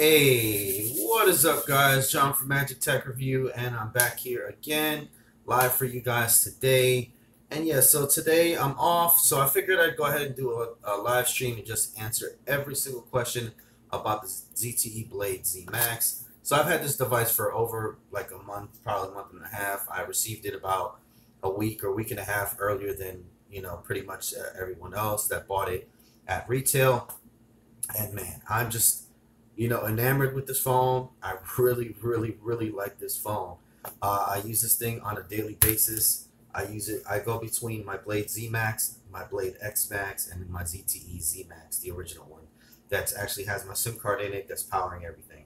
Hey, what is up, guys? John from Magic Tech Review, and I'm back here again, live for you guys today. And yeah, so today I'm off, so I figured I'd go ahead and do a live stream and just answer every single question about the ZTE Blade Z Max. So I've had this device for over like a month, probably a month and a half. I received it about a week or week and a half earlier than, pretty much everyone else that bought it at retail. And man, I'm just enamored with this phone. I really like this phone. I use this thing on a daily basis. I go between my Blade Z Max, my Blade X Max, and my ZTE Z Max, the original one that actually has my SIM card in it that's powering everything.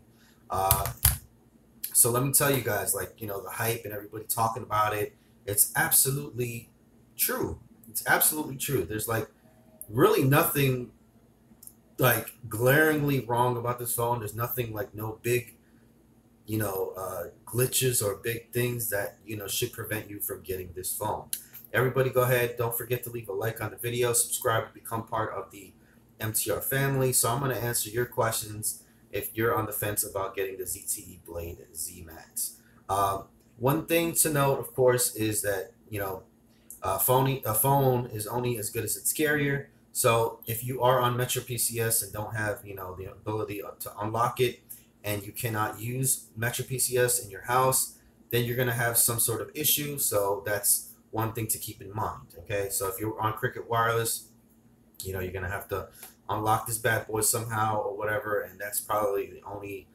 So let me tell you guys, the hype and everybody talking about it, it's absolutely true. It's absolutely true. There's really nothing glaringly wrong about this phone. There's nothing no big glitches or big things that should prevent you from getting this phone. Everybody go ahead, don't forget to leave a like on the video, subscribe to become part of the MTR family. So I'm going to answer your questions if you're on the fence about getting the ZTE Blade Z Max. One thing to note, of course, is that a phone is only as good as its carrier. So if you are on MetroPCS and don't have, the ability to unlock it, and you cannot use MetroPCS in your house, then you're going to have some sort of issue. So that's one thing to keep in mind. Okay. So if you're on Cricket Wireless, you're going to have to unlock this bad boy somehow or whatever. And that's probably the only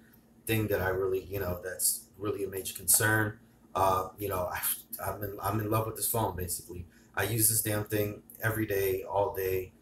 thing that I really, that's really a major concern. I'm in love with this phone, basically. I use this damn thing every day, all day.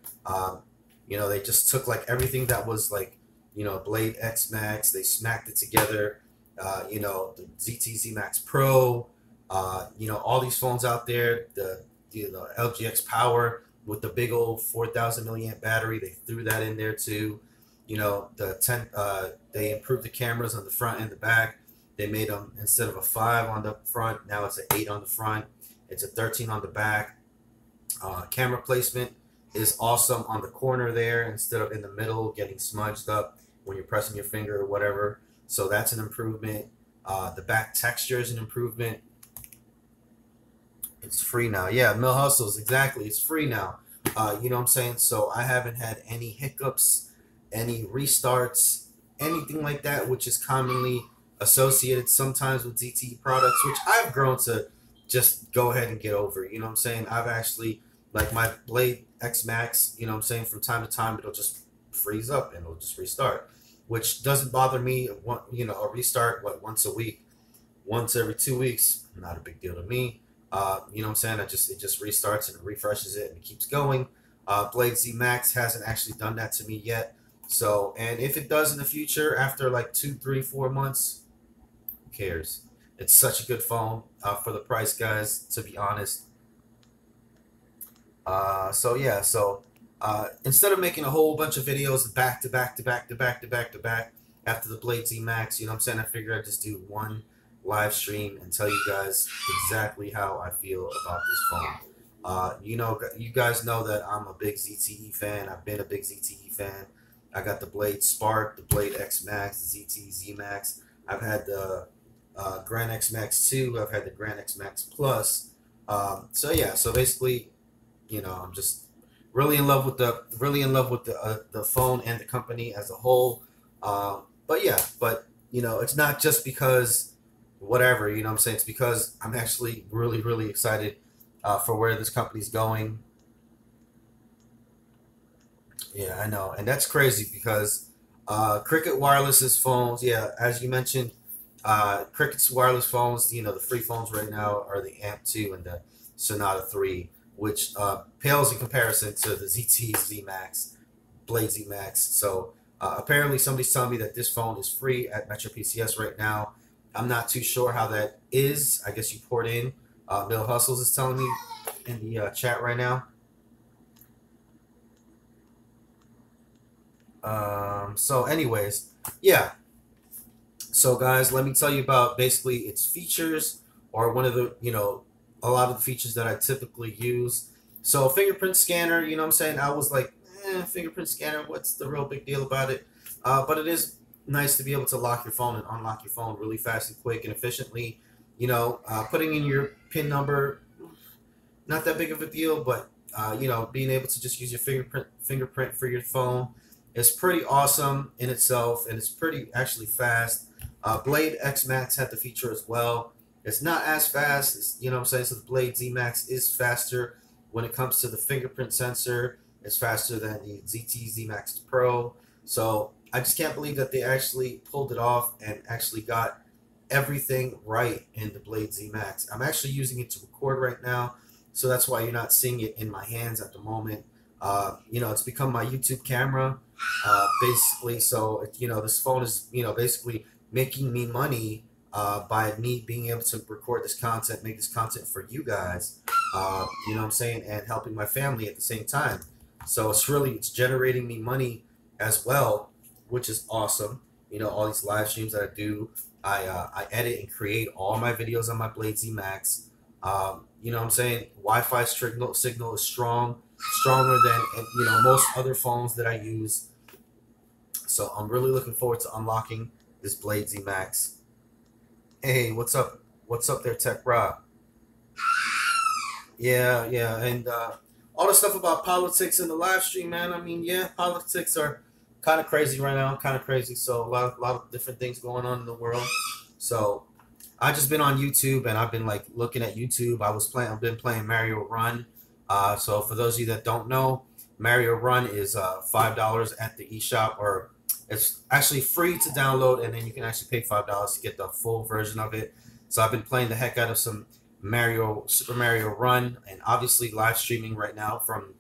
They just took everything that was Blade X Max, they smacked it together. The ZTE Z Max Pro, all these phones out there, the LGX Power with the big old 4,000 milliamp battery, they threw that in there too. They improved the cameras on the front and the back. They made them, instead of a 5 on the front, now it's an 8 on the front. It's a 13 on the back. Camera placement is awesome on the corner there instead of in the middle getting smudged up when you're pressing your finger or whatever. So that's an improvement. The back texture is an improvement. It's free now. Yeah, Mill Hustles, exactly. It's free now. You know what I'm saying? So I haven't had any hiccups, any restarts, anything like that, which is commonly associated sometimes with ZTE products, which I've grown to just go ahead and get over. You know what I'm saying? I've actually, my Blade X Max, from time to time it'll just freeze up and it'll just restart, which doesn't bother me. A restart once a week, once every 2 weeks, not a big deal to me. You know what I'm saying? It just restarts and it refreshes it and it keeps going. Blade Z Max hasn't actually done that to me yet. So, and if it does in the future after 2, 3, 4 months, who cares? It's such a good phone for the price, guys, to be honest. So yeah, instead of making a whole bunch of videos back to back after the Blade Z Max, I figured I'd just do one live stream and tell you guys exactly how I feel about this phone. You guys know that I'm a big ZTE fan. I've been a big ZTE fan. I got the Blade Spark, the Blade X Max, the ZTE Z Max. I've had the Grand X Max 2. I've had the Grand X Max Plus. So yeah, so basically, I'm just really in love with the phone and the company as a whole. But yeah, it's not just because whatever, it's because I'm actually really excited for where this company's going. Yeah, I know, and that's crazy because Cricket Wireless's phones, yeah, as you mentioned, Cricket's wireless phones, the free phones right now are the Amp 2 and the Sonata 3, which pales in comparison to the ZTE Z Max, Blade Z Max. So apparently somebody's telling me that this phone is free at MetroPCS right now. I'm not too sure how that is. I guess you poured in. Mill Hustles is telling me in the chat right now. So anyways, yeah. So guys, let me tell you about basically its features, or one of the, a lot of the features that I typically use. So fingerprint scanner, I was like, fingerprint scanner, what's the real big deal about it? But it is nice to be able to lock your phone and unlock your phone really fast and quick and efficiently. You know, putting in your PIN number, not that big of a deal, but you know, being able to just use your fingerprint for your phone is pretty awesome in itself, and it's pretty actually fast. Blade X Max had the feature as well. It's not as fast, you know what I'm saying? So the Blade Z Max is faster when it comes to the fingerprint sensor. It's faster than the ZTE Z Max Pro. So I just can't believe that they actually pulled it off and actually got everything right in the Blade Z Max. I'm actually using it to record right now, so that's why you're not seeing it in my hands at the moment. You know, it's become my YouTube camera, basically. So, you know, this phone is, you know, basically making me money by me being able to record this content, make this content for you guys, you know what I'm saying, and helping my family at the same time. So it's generating me money as well, which is awesome. You know, all these live streams that I do, I edit and create all my videos on my Blade Z Max. You know what I'm saying? Wi-Fi signal is stronger than, you know, most other phones that I use. So I'm really looking forward to unlocking this Blade Z Max. Hey, what's up? What's up there, Tech Rob? Yeah, and all the stuff about politics in the live stream, man. I mean, yeah, politics are kind of crazy right now, kind of crazy. So a lot of different things going on in the world. So I just been on YouTube, and I've been like looking at YouTube. I've been playing Mario Run. So for those of you that don't know, Mario Run is $5 at the eShop, or it's actually free to download, and then you can actually pay $5 to get the full version of it. So I've been playing the heck out of some Super Mario Run, and obviously live streaming right now from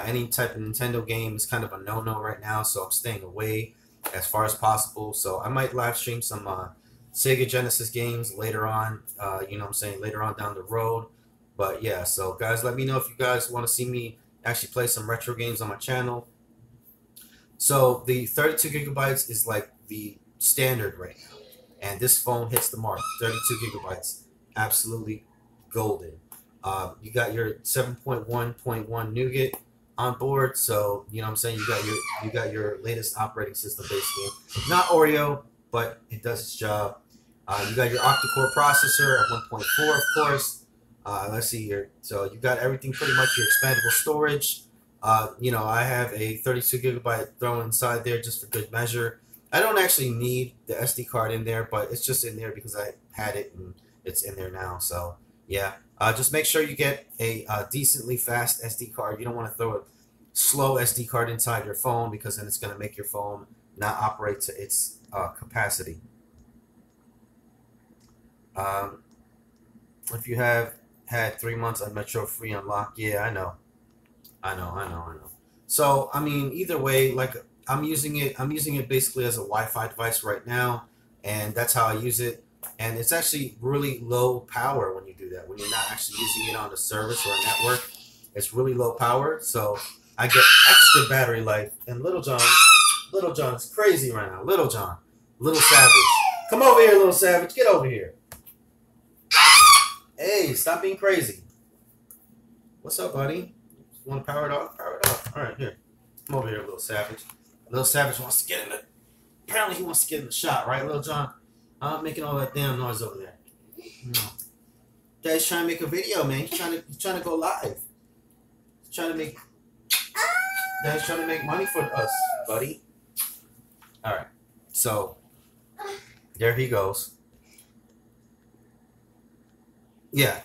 any type of Nintendo game is kind of a no-no right now, so I'm staying away as far as possible. So I might live stream some Sega Genesis games later on, you know what I'm saying, later on down the road. But yeah, so guys, let me know if you guys want to see me actually play some retro games on my channel. So the 32 gigabytes is like the standard right now, and this phone hits the mark. 32 gigabytes, absolutely golden. You got your 7.1.1 nougat on board, so you know what I'm saying, you got your latest operating system, basically. Not Oreo, but it does its job. You got your octa-core processor at 1.4, of course. Let's see here. So you got everything, pretty much your expandable storage. You know, I have a 32 gigabyte thrown inside there just for good measure. I don't actually need the SD card in there, but it's just in there because I had it and it's in there now. So yeah, just make sure you get a decently fast SD card. You don't want to throw a slow SD card inside your phone, because then it's going to make your phone not operate to its capacity. If you have had 3 months on Metro free unlock, yeah, I know. So I mean, either way, like I'm using it basically as a Wi-Fi device right now, and that's how I use it. And it's actually really low power when you do that. When you're not actually using it on a service or a network, it's really low power. So I get extra battery life. And Little John is crazy right now. Little Savage, come over here, Little Savage, get over here. Hey, stop being crazy. What's up, buddy? You want to power it off? Power it off. All right, here. Come over here, Little Savage. Little Savage wants to get in the... Apparently he wants to get in the shot, right, Little John? I'm making all that damn noise over there. Guy's trying to make a video, man. He's trying to go live. He's trying to make... Dad's trying to make money for us, buddy. All right. So, there he goes. Yeah,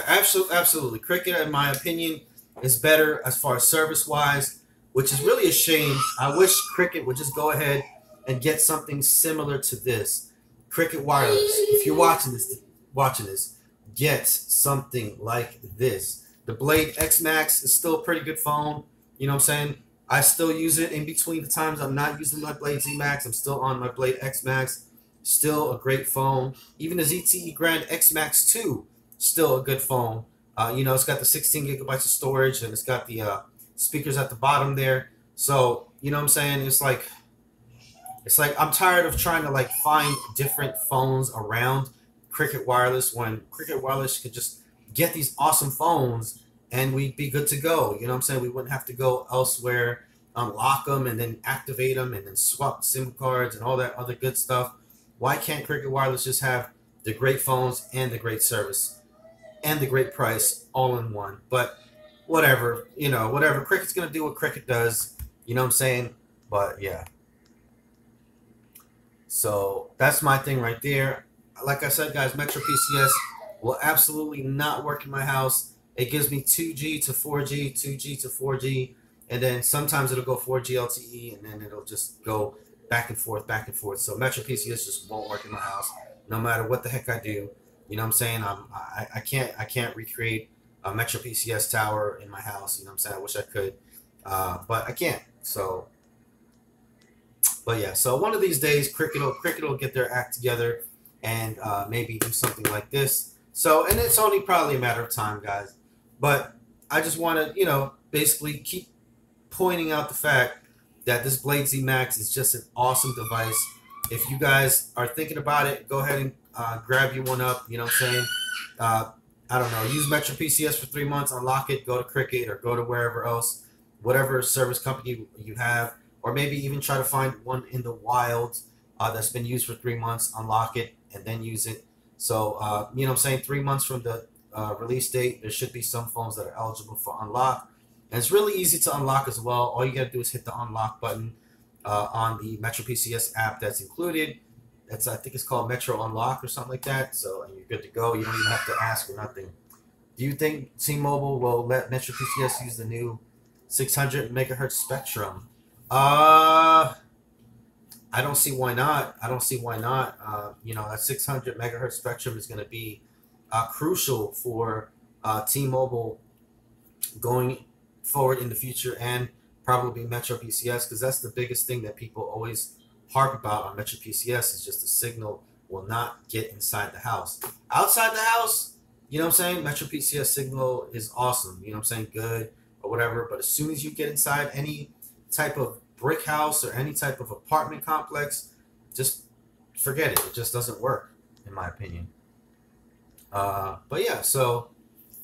absolutely. Cricket, in my opinion, is better as far as service-wise, which is really a shame. I wish Cricket would just go ahead and get something similar to this. Cricket Wireless, if you're watching this, get something like this. The Blade X Max is still a pretty good phone. You know what I'm saying? I still use it in between the times I'm not using my Blade Z Max. I'm still on my Blade X Max. Still a great phone. Even the ZTE Grand X Max 2, still a good phone. You know, it's got the 16 gigabytes of storage, and it's got the speakers at the bottom there. So, you know what I'm saying? It's like I'm tired of trying to like find different phones around Cricket Wireless, when Cricket Wireless could just get these awesome phones and we'd be good to go. You know what I'm saying? We wouldn't have to go elsewhere unlock them and then activate them and then swap SIM cards and all that other good stuff. Why can't Cricket Wireless just have the great phones and the great service and the great price all in one? But whatever, whatever. Cricket's going to do what Cricket does. You know what I'm saying? But yeah. So that's my thing right there. Like I said, guys, MetroPCS will absolutely not work in my house. It gives me 2G to 4G, 2G to 4G, and then sometimes it'll go 4G LTE, and then it'll just go back and forth, back and forth. So MetroPCS just won't work in my house, no matter what the heck I do. You know what I'm saying? I can't recreate a MetroPCS tower in my house. You know what I'm saying? I wish I could, but I can't. So, but yeah. So one of these days, Cricket will get their act together and maybe do something like this. So, and it's only probably a matter of time, guys. But I just want to, basically keep pointing out the fact that this Blade Z Max is just an awesome device. If you guys are thinking about it, go ahead and grab you one up. You know what I'm saying? I don't know. Use MetroPCS for 3 months, unlock it, go to Cricket or go to wherever else, whatever service company you have, or maybe even try to find one in the wild that's been used for 3 months, unlock it, and then use it. So, you know what I'm saying? 3 months from the release date, there should be some phones that are eligible for unlock. And it's really easy to unlock as well. All you got to do is hit the unlock button on the MetroPCS app that's included. I think it's called Metro Unlock or something like that. So, and you're good to go. You don't even have to ask or nothing. Do you think T-Mobile will let MetroPCS use the new 600 megahertz spectrum? I don't see why not. I don't see why not. That 600 megahertz spectrum is going to be crucial for T-Mobile going forward in the future, and probably MetroPCS, because that's the biggest thing that people always harp about on MetroPCS is just the signal will not get inside the house. Outside the house, you know what I'm saying? MetroPCS signal is awesome. You know what I'm saying? Good or whatever. But as soon as you get inside any type of brick house or any type of apartment complex, just forget it. It just doesn't work, in my opinion. But yeah, so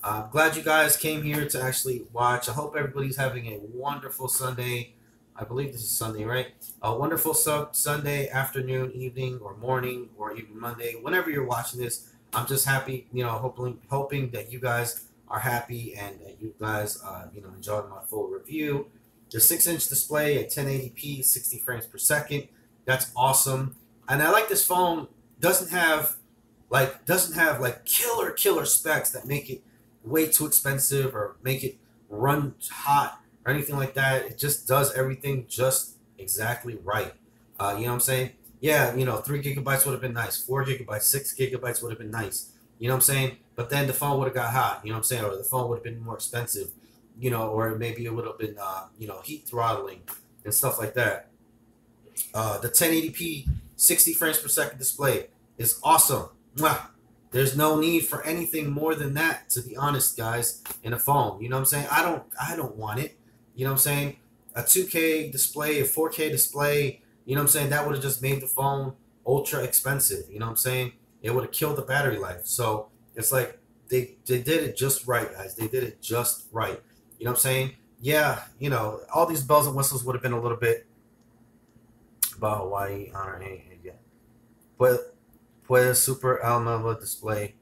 I'm glad you guys came here to actually watch. I hope everybody's having a wonderful Sunday. I believe this is Sunday, right? A wonderful Sunday afternoon, evening, or morning, or even Monday. Whenever you're watching this, I'm just happy, hoping that you guys are happy and that you guys, enjoyed my full review. The 6-inch display at 1080p, 60 frames per second. That's awesome. And I like this phone. Doesn't have killer specs that make it way too expensive or make it run hot or anything like that. It just does everything just exactly right. You know what I'm saying? Yeah, 3 gigabytes would have been nice. 4 gigabytes, 6 gigabytes would have been nice. You know what I'm saying? But then the phone would have got hot. You know what I'm saying? Or the phone would have been more expensive. Or maybe it would have been, heat throttling and stuff like that. The 1080p 60 frames per second display is awesome. Mwah. There's no need for anything more than that, to be honest, guys, in a phone. You know what I'm saying? I don't want it. You know what I'm saying? A 2K display, a 4K display, you know what I'm saying? That would have just made the phone ultra expensive. You know what I'm saying? It would have killed the battery life. So it's like they did it just right, guys. They did it just right. You know what I'm saying? Yeah, all these bells and whistles would have been a little bit about Hawaii honor. Yeah. But Puede Super AMOLED display.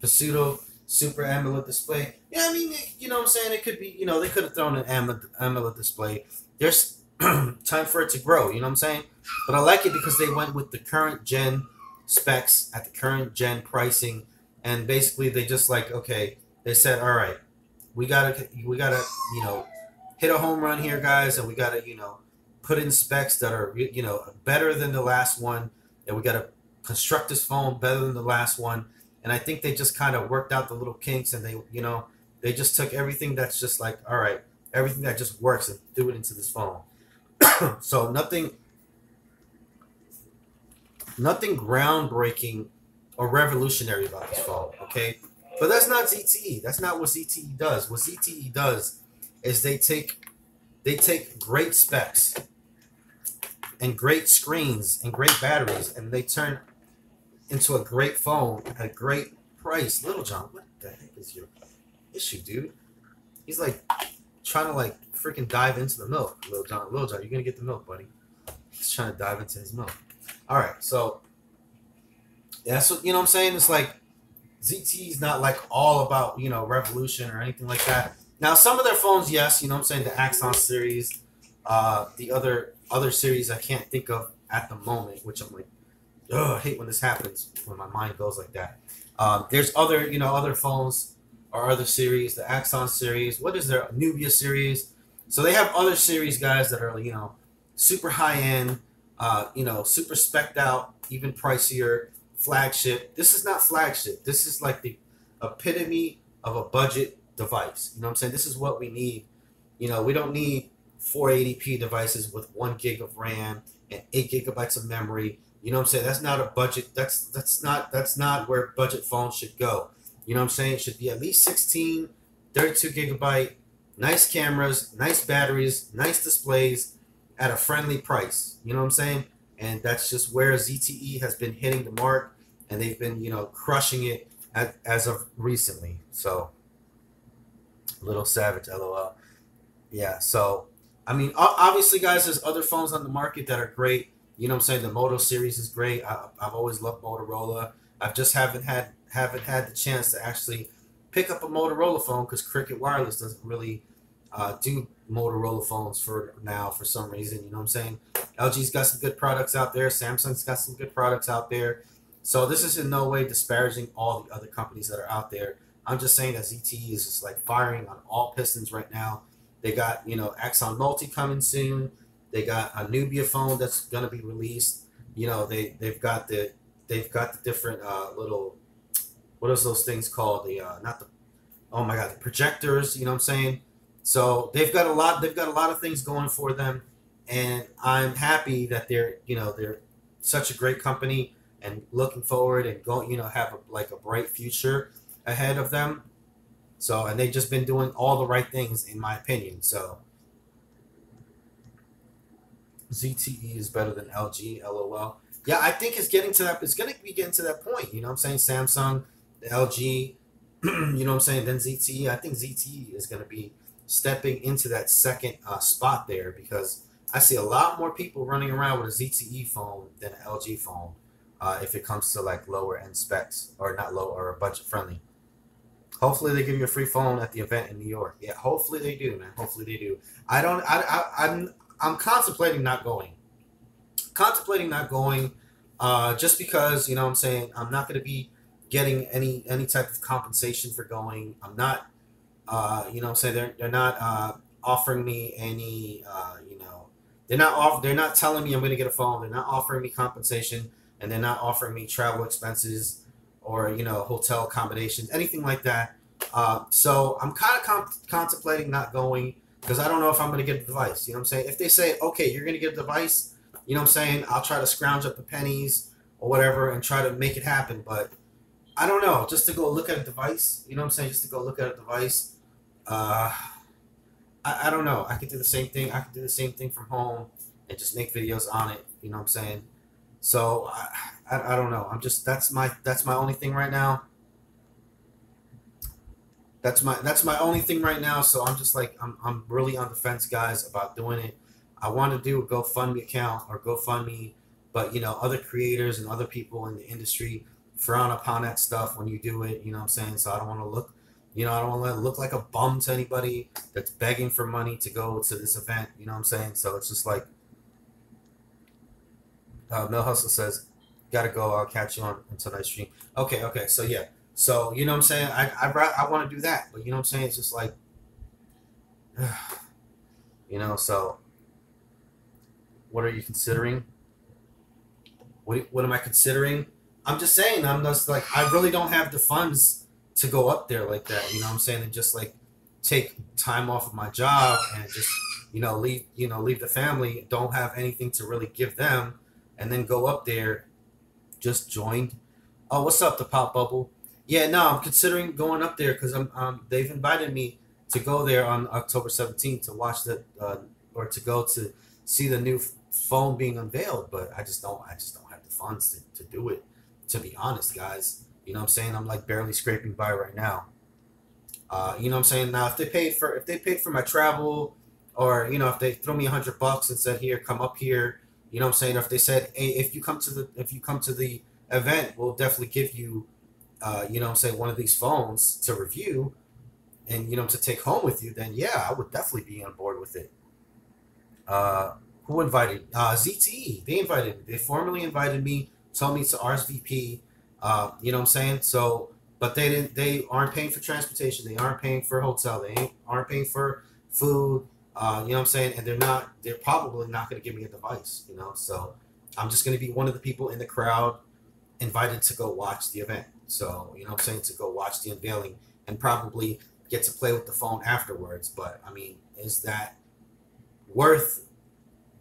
Pseudo Super AMOLED display. Yeah, I mean, you know what I'm saying? It could be, they could have thrown an AMOLED display. There's time for it to grow, you know what I'm saying? But I like it because they went with the current gen specs at the current gen pricing, and basically they just they said, all right, we gotta hit a home run here, guys, and we gotta put in specs that are better than the last one, and we gotta construct this phone better than the last one. And I think they just kind of worked out the little kinks, and they just took everything that's just all right, everything that just works, and threw it into this phone. So nothing groundbreaking or revolutionary about this phone, okay? But that's not ZTE. That's not what ZTE does. What ZTE does is they take great specs and great screens and great batteries, and they turn into a great phone at a great price. Little John, what the heck is your issue, dude? He's like trying to like freaking dive into the milk. Lil John, you're gonna get the milk, buddy. He's trying to dive into his milk. All right, so that's what, you know what I'm saying. It's like ZTE is not like all about, you know, revolution or anything like that. Now, some of their phones, yes, you know what I'm saying, the Axon series, the other series I can't think of at the moment, which I'm like, ugh, I hate when this happens, when my mind goes like that. There's other, you know, other phones or other series, the Axon series. What is their Nubia series? So they have other series, guys, that are, you know, super high end, you know, super specced out, even pricier, flagship. This is not flagship. This is like the epitome of a budget device. You know what I'm saying? This is what we need. You know, we don't need 480p devices with 1 gig of RAM and 8 gigabytes of memory. You know what I'm saying? That's not a budget. That's not where budget phones should go. You know what I'm saying? It should be at least 16, 32 gigabyte, nice cameras, nice batteries, nice displays at a friendly price. You know what I'm saying? And that's just where ZTE has been hitting the mark, and they've been, you know, crushing it as of recently. So, little savage, LOL. Yeah, so, I mean, obviously, guys, there's other phones on the market that are great. You know what I'm saying? The Moto series is great. I've always loved Motorola. I just haven't had the chance to actually pick up a Motorola phone because Cricket Wireless doesn't really do Motorola phones for now for some reason. You know what I'm saying? LG's got some good products out there. Samsung's got some good products out there. So this is in no way disparaging all the other companies that are out there. I'm just saying that ZTE is just like firing on all pistons right now. They got, you know, Axon Multi coming soon. They got a Nubia phone that's gonna be released. You know, they've got the different little, what is those things called? The not the, oh my god, the projectors. You know what I'm saying? So they've got a lot of things going for them, and I'm happy that they're, you know, they're such a great company and looking forward and going, you know, have a bright future ahead of them. So, and they've just been doing all the right things in my opinion. So ZTE is better than LG, LOL. Yeah, I think it's getting to that. It's going to be getting to that point. You know what I'm saying? Samsung, the LG, you know what I'm saying? Then ZTE. I think ZTE is going to be stepping into that second spot there, because I see a lot more people running around with a ZTE phone than an LG phone if it comes to like lower end specs, or not low, or budget friendly. Hopefully they give you a free phone at the event in New York. Yeah, hopefully they do, man. Hopefully they do. I'm contemplating not going. Just because, you know what I'm saying, I'm not going to be getting any type of compensation for going. I'm not, you know what I'm saying, they're not offering me any, you know, they're not telling me I'm going to get a phone. They're not offering me compensation, and they're not offering me travel expenses or, you know, hotel accommodations, anything like that. So I'm kind of contemplating not going, because I don't know if I'm going to get a device. You know what I'm saying? If they say, okay, you're going to get a device, you know what I'm saying, I'll try to scrounge up the pennies or whatever and try to make it happen. But I don't know, just to go look at a device, you know what I'm saying, just to go look at a device, I don't know. I could do the same thing. I could do the same thing from home and just make videos on it. You know what I'm saying? So I don't know. I'm just, that's my only thing right now. That's my only thing right now. So I'm just like, I'm really on the fence, guys, about doing it. I want to do a GoFundMe account or GoFundMe, but you know, other creators and other people in the industry frown upon that stuff when you do it. You know what I'm saying? So I don't want to look, you know, I don't want to look like a bum to anybody that's begging for money to go to this event. You know what I'm saying? So it's just like, Mel Hustle says, gotta go. I'll catch you on tonight's stream. Okay. So yeah. So you know what I'm saying? I want to do that, but you know what I'm saying? It's just like, you know. So what are you considering? What am I considering? I'm just saying. I'm just like, I really don't have the funds to go up there like that. You know what I'm saying? And just like take time off of my job and just, you know, leave the family. Don't have anything to really give them, and then go up there. Just joined. Oh, what's up, the Pop Bubble? Yeah, no, I'm considering going up there because they've invited me to go there on October 17th to watch or to go to see the new phone being unveiled. But I just don't have the funds to do it. To be honest, guys, you know what I'm saying? I'm like barely scraping by right now. You know what I'm saying? Now, if they paid for my travel, or if they throw me $100 and said, here, come up here, you know what I'm saying? Or if they said, hey, if you come to the event, we'll definitely give you, you know what I'm saying, one of these phones to review and to take home with you, then yeah, I would definitely be on board with it. Who invited? ZTE. They invited me. They formally invited me, told me to RSVP. You know what I'm saying? So, but they didn't. They aren't paying for transportation. They aren't paying for hotel. Aren't paying for food. You know what I'm saying? And they're not. They're probably not going to give me a device. So I'm just going to be one of the people in the crowd invited to go watch the event. So you know what I'm saying, to go watch the unveiling and probably get to play with the phone afterwards. But I mean, worth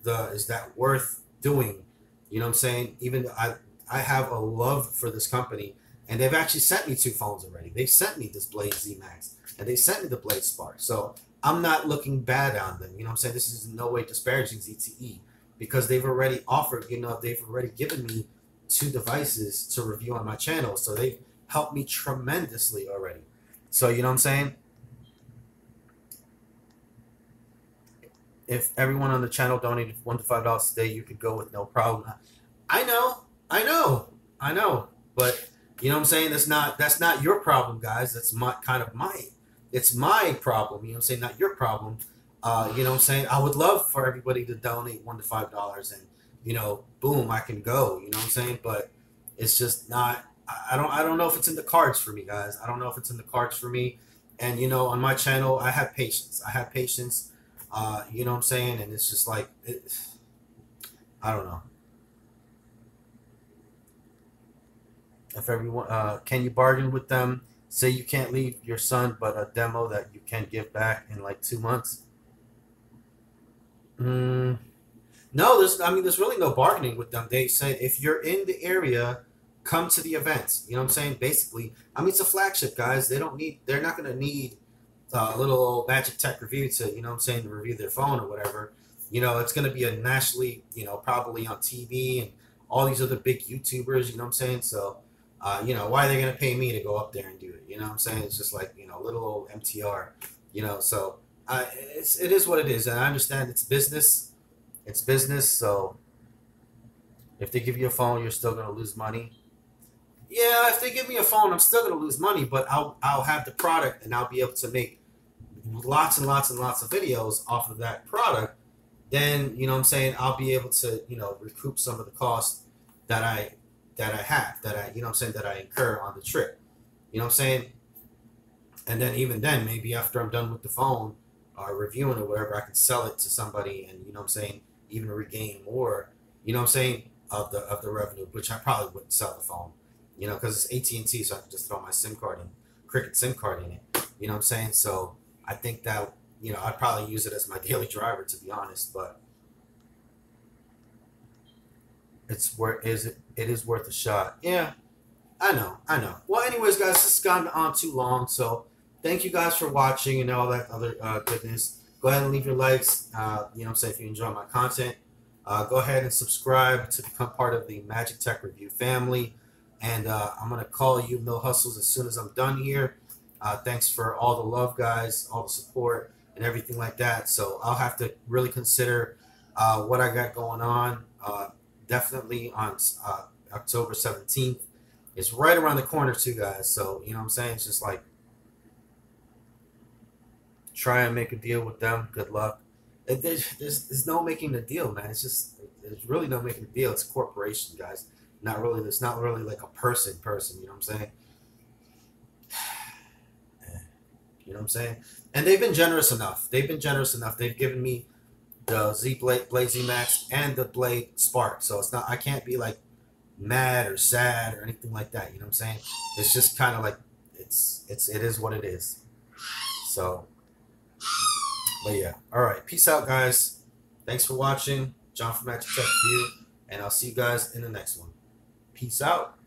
is that worth doing? You know what I'm saying? Even I have a love for this company, and they've actually sent me 2 phones already. They've sent me this Blade Z Max, and they sent me the Blade Spark. So I'm not looking bad on them. You know what I'm saying? This is in no way disparaging ZTE, because they've already offered, they've already given me 2 devices to review on my channel. So they've helped me tremendously already. So you know what I'm saying? If everyone on the channel donated $1 to $5 today, you could go with no problem. I know. But you know what I'm saying? That's not your problem, guys. That's it's my problem. You know what I'm saying? Not your problem. You know what I'm saying? I would love for everybody to donate $1 to $5, and boom, I can go. You know what I'm saying? But it's just not. I don't know if it's in the cards for me, guys. I don't know if it's in the cards for me. And on my channel, I have patience. You know what I'm saying? And it's just like, I don't know. If everyone, can you bargain with them? Say you can't leave your son, but a demo that you can give back in like 2 months. No, there's really no bargaining with them. They said, if you're in the area, come to the events. You know what I'm saying? Basically, it's a flagship, guys. They're not going to need a little old Magic Tech Review to, you know what I'm saying, to review their phone or whatever. It's going to be a nationally, probably on TV and all these other big YouTubers, you know what I'm saying? So, why are they going to pay me to go up there and do it? You know what I'm saying? It's just like, little old MTR, so it is what it is. And I understand it's business. It's business. So if they give you a phone, you're still going to lose money. Yeah, if they give me a phone, I'm still going to lose money, but I'll have the product, and I'll be able to make lots and lots and lots of videos off of that product. Then, you know what I'm saying, I'll be able to, recoup some of the costs that I have, you know what I'm saying, that I incur on the trip. You know what I'm saying? And then even then, maybe after I'm done with the phone or reviewing or whatever, I can sell it to somebody and, you know what I'm saying, even regain more, you know what I'm saying, of the revenue, which I probably wouldn't sell the phone. Because it's AT&T, so I can just throw my SIM card in, Cricket SIM card in it. You know what I'm saying? So I think that, I'd probably use it as my daily driver, to be honest. But it is worth a shot. Yeah, I know. Well, anyways, guys, this has gone on too long. So thank you guys for watching and all that other goodness. Go ahead and leave your likes. You know what I'm saying, if you enjoy my content. Go ahead and subscribe to become part of the Magic Tech Review family. And I'm going to call you Mill Hustles as soon as I'm done here. Thanks for all the love, guys, all the support and everything like that. So I'll have to really consider what I got going on. Definitely on October 17th. It's right around the corner too, guys. So, you know what I'm saying? It's just like, try and make a deal with them. Good luck. There's no making a deal, man. There's really no making a deal. It's a corporation, guys. Not really. It's not really like a person. You know what I'm saying? You know what I'm saying? And they've been generous enough. They've given me the Blade Z Max and the Blade Spark. So it's not. I can't be like mad or sad or anything like that. You know what I'm saying? It's just kind of like it is what it is. So, but yeah. All right. Peace out, guys. Thanks for watching. John from Magic Tech Review, and I'll see you guys in the next one. Peace out.